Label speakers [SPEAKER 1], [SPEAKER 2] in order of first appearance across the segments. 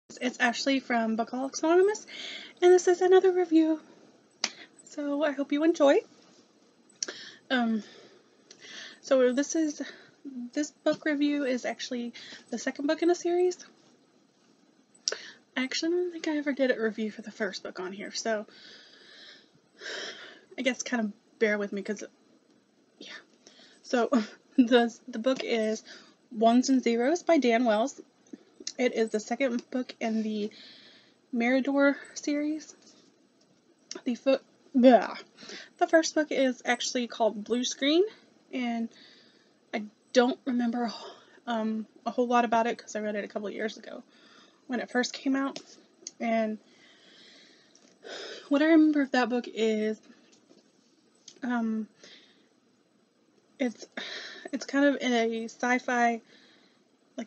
[SPEAKER 1] It's Ashley from Bookaholics Anonymous, and this is another review. So I hope you enjoy. So this book review is actually the second book in a series. I actually don't think I ever did a review for the first book on here, so I guess kind of bear with me because, yeah. So the book is Ones and Zeros by Dan Wells. It is the second book in the Mirador series. The first book is actually called Blue Screen, and I don't remember a whole lot about it because I read it a couple of years ago when it first came out. And what I remember of that book is it's kind of in a sci-fi, I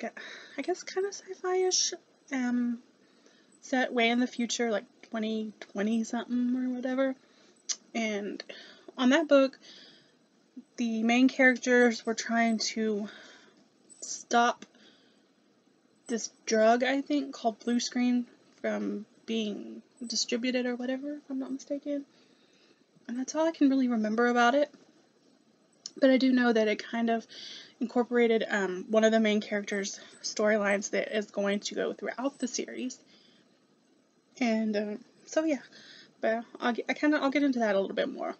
[SPEAKER 1] guess kind of sci-fi-ish set way in the future, like 2020 something or whatever. And on that book, the main characters were trying to stop this drug, I think, called Blue Screen from being distributed or whatever, if I'm not mistaken. And that's all I can really remember about it. But I do know that it kind of incorporated one of the main characters' storylines that is going to go throughout the series. And so yeah, but I'll get into that a little bit more.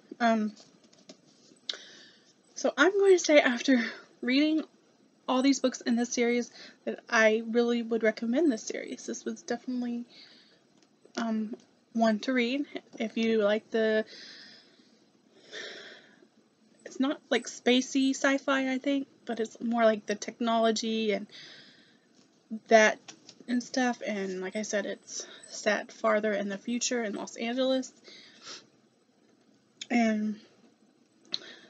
[SPEAKER 1] So I'm going to say, after reading all these books in this series, that I really would recommend this series. This was definitely one to read if you like it's not like spacey sci-fi, I think, but it's more like the technology and that and stuff. And like I said, it's set farther in the future in Los Angeles, and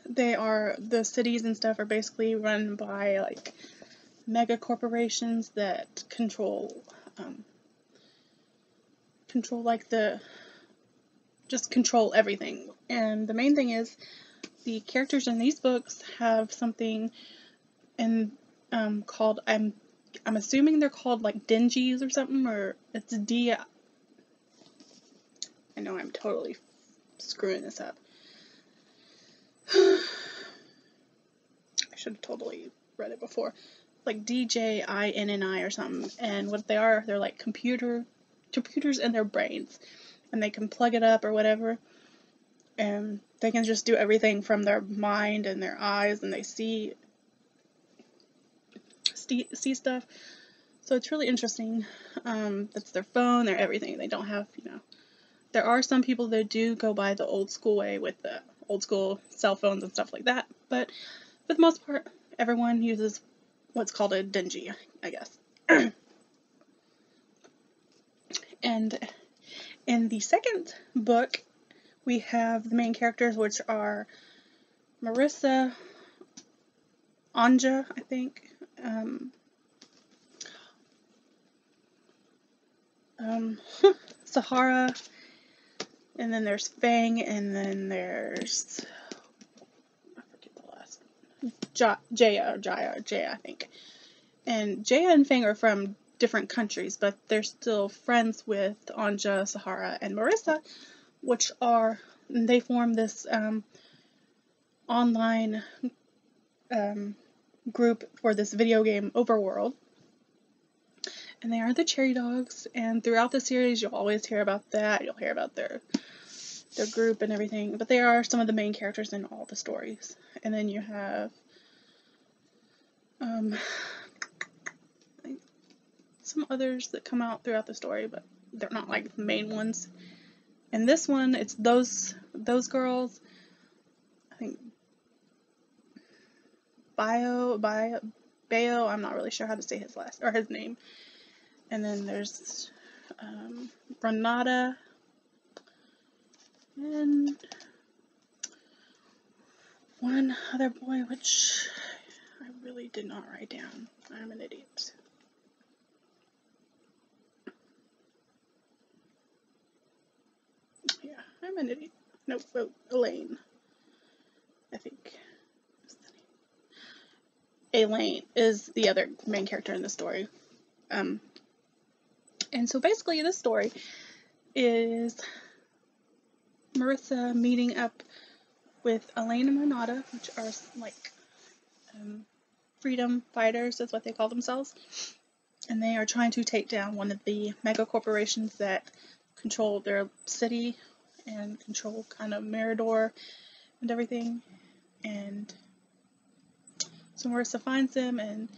[SPEAKER 1] the cities and stuff are basically run by like mega corporations that control everything. And the main thing is, the characters in these books have something called, I'm assuming they're called like Dingies or something, or it's I know I'm totally screwing this up. I should have totally read it before. Like DJINNI or something. And what they are, they're like computers in their brains, and they can plug it up or whatever, and they can just do everything from their mind and their eyes, and they see stuff. So it's really interesting. That's their phone, their everything. They don't have, there are some people that do go by the old school way with the old school cell phones and stuff like that, but for the most part, everyone uses what's called a Dingy, I guess. And in the second book, we have the main characters, which are Marissa, Anja, I think, Sahara, and then there's Fang, and then there's, I forget the last one, Jaya, I think. And Jaya and Fang are from different countries, but they're still friends with Anja, Sahara, and Marissa, they form this online group for this video game Overworld. And they are the Cherry Dogs, and throughout the series you'll always hear about that. You'll hear about their group and everything, but they are some of the main characters in all the stories. And then you have some others that come out throughout the story, but they're not like the main ones. And this one, it's those girls. I think Bayo, I'm not really sure how to say his name. And then there's Renata, and one other boy, which I really did not write down. I'm an idiot. Yeah, I'm an idiot. Nope, Elaine, I think. Elaine is the other main character in the story. And And so basically this story is Marissa meeting up with Elaine and Renata, which are like freedom fighters is what they call themselves. And they are trying to take down one of the mega corporations that control their city and control kind of Mirador and everything. And so Marissa finds them, and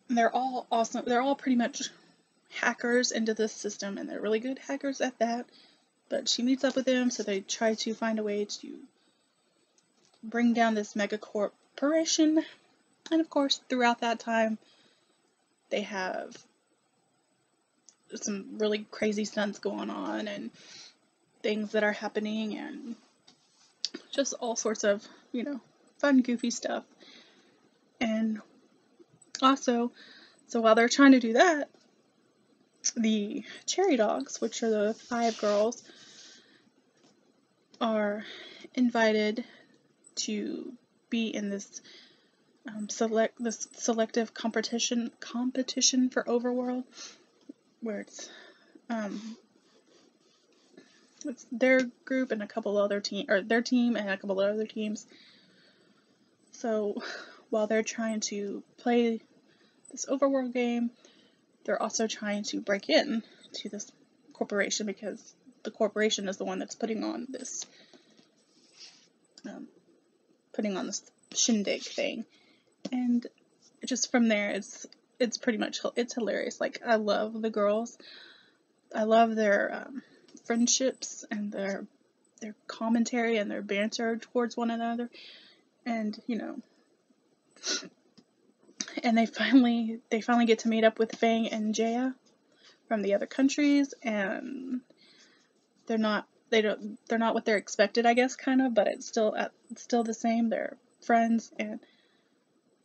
[SPEAKER 1] they're all awesome. They're all pretty much hackers into this system, and they're really good hackers at that. But she meets up with them, so they try to find a way to bring down this mega corporation. And of course, throughout that time, they have some really crazy stunts going on and things that are happening, and just all sorts of, fun, goofy stuff. And also, so while they're trying to do that, the Cherry Dogs, which are the 5 girls, are invited to be in this selective competition for Overworld, where it's their group and a couple other their team and a couple of other teams. So while they're trying to play this Overworld game, they're also trying to break in to this corporation, because the corporation is the one that's putting on this shindig thing. And just from there, it's pretty much, it's hilarious. Like, I love the girls. I love their friendships and their commentary and their banter towards one another. And and they finally get to meet up with Fang and Jaya from the other countries, and they're not what they're expected, I guess, kind of, but it's still the same. They're friends, and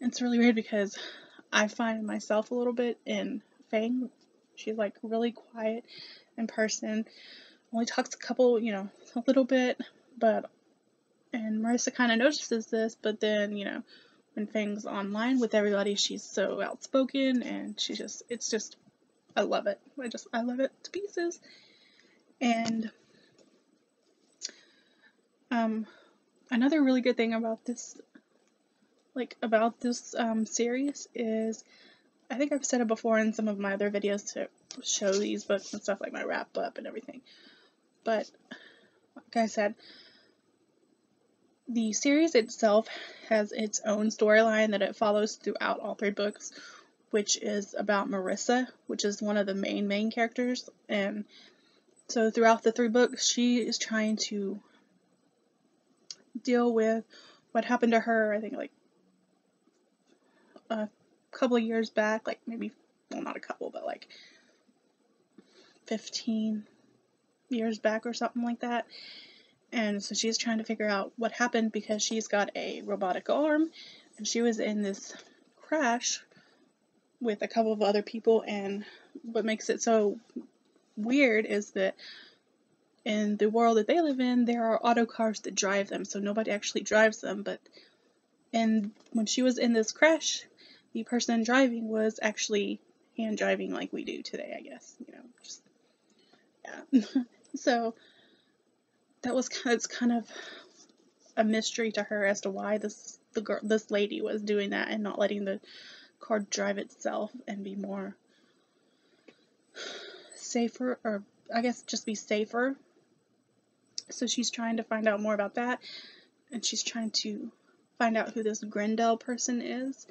[SPEAKER 1] it's really weird because I find myself a little bit in Fang. She's like really quiet in person, only talks a little bit, and Marissa kind of notices this, but then, when Fang's online with everybody, she's so outspoken, and I love it. I love it to pieces. And another really good thing about this series is, I think I've said it before in some of my other videos to show these books and stuff, like my wrap up and everything, but like I said, the series itself has its own storyline that it follows throughout all 3 books, which is about Marissa, which is one of the main characters. And so throughout the 3 books, she is trying to deal with what happened to her, I think, like a couple of years back, like maybe, well, not a couple, but like 15 years back or something like that. And so she's trying to figure out what happened, because she's got a robotic arm, and she was in this crash with a couple of other people. And what makes it so weird is that in the world that they live in, there are auto cars that drive them, so nobody actually drives them. But when she was in this crash, the person driving was actually hand driving, like we do today, I guess. Yeah. So it's kind of a mystery to her as to why this lady was doing that and not letting the car drive itself and be more safer, or I guess just be safer. So she's trying to find out more about that, and she's trying to find out who this Grendel person is.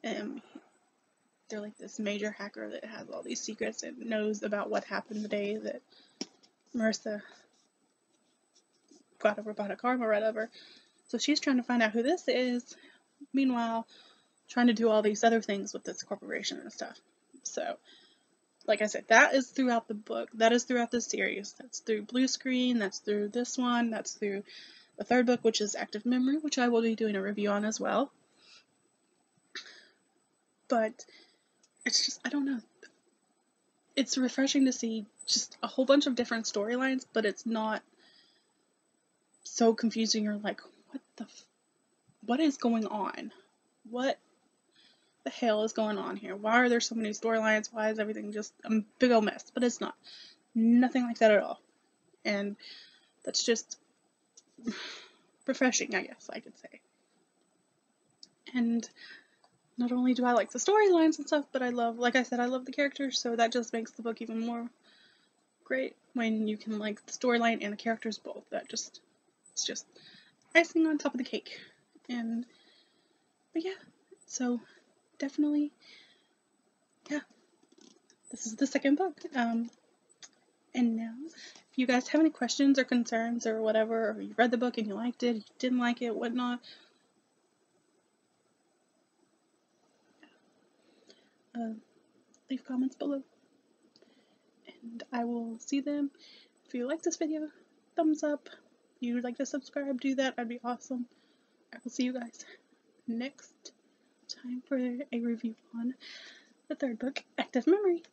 [SPEAKER 1] They're like this major hacker that has all these secrets and knows about what happened the day that Marissa got a robotic arm or whatever. So she's trying to find out who this is, meanwhile trying to do all these other things with this corporation and stuff. So, like I said, that is throughout the book. That is throughout the series. That's through Blue Screen, that's through this one, that's through the 3rd book, which is Active Memory, which I will be doing a review on as well. But it's just, I don't know. It's refreshing to see just a whole bunch of different storylines, but it's not so confusing. You're like, what is going on? What the hell is going on here? Why are there so many storylines? Why is everything just a big old mess? But it's not. Nothing like that at all. And that's just refreshing, I guess I could say. And not only do I like the storylines and stuff, but I love, like I said, I love the characters, so that just makes the book even more great when you can like the storyline and the characters both. It's just icing on top of the cake. But yeah, so definitely, yeah, this is the second book. And now, if you guys have any questions or concerns or whatever, or you read the book and you liked it, you didn't like it, whatnot, leave comments below, and I will see them. If you like this video, thumbs up. If you'd like to subscribe, do that. That'd be awesome. I will see you guys next time for a review on the third book, Active Memory.